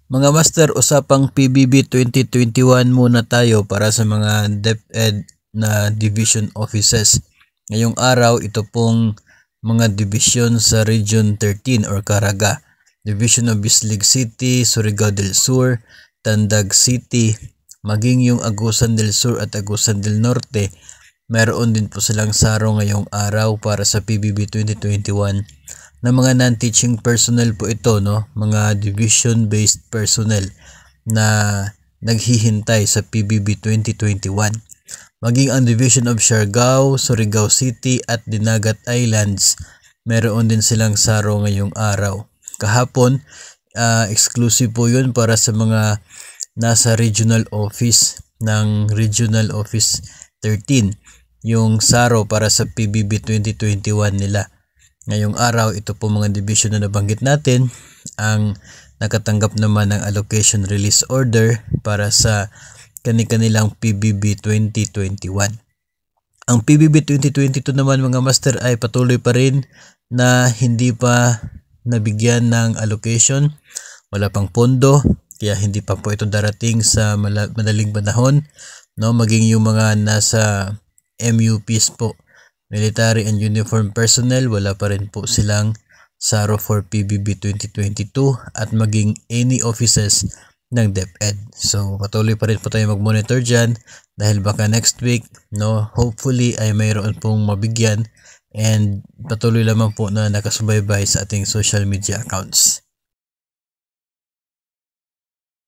Mga master, usapang PBB 2021 muna tayo para sa mga DepEd na division offices. Ngayong araw, ito pong mga division sa Region 13 or Caraga. Division of Bislig City, Surigao del Sur, Tandag City, maging yung Agusan del Sur at Agusan del Norte. Meron din po silang saro ngayong araw para sa PBB 2021. Na mga non-teaching personnel po ito, no? Mga division-based personnel na naghihintay sa PBB 2021. Maging ang Division of Siargao, Surigao City at Dinagat Islands, meron din silang saro ngayong araw. Kahapon, exclusive po yun para sa mga nasa regional office ng Regional Office 13, yung saro para sa PBB 2021 nila. Ngayong araw, ito po mga division na nabanggit natin ang nakatanggap naman ng allocation release order para sa kanilang PBB 2021. Ang PBB 2022 naman mga master ay patuloy pa rin na hindi pa nabigyan ng allocation. Wala pang pondo, kaya hindi pa po ito darating sa madaling panahon. No? Maging yung mga nasa MUPs po, Military and Uniform Personnel, wala pa rin po silang saro for PBB 2022 at maging any offices ng DepEd. So patuloy pa rin po tayo mag-monitor dyan dahil baka next week, no, hopefully ay mayroon pong mabigyan, and patuloy lamang po na nakasubaybay sa ating social media accounts.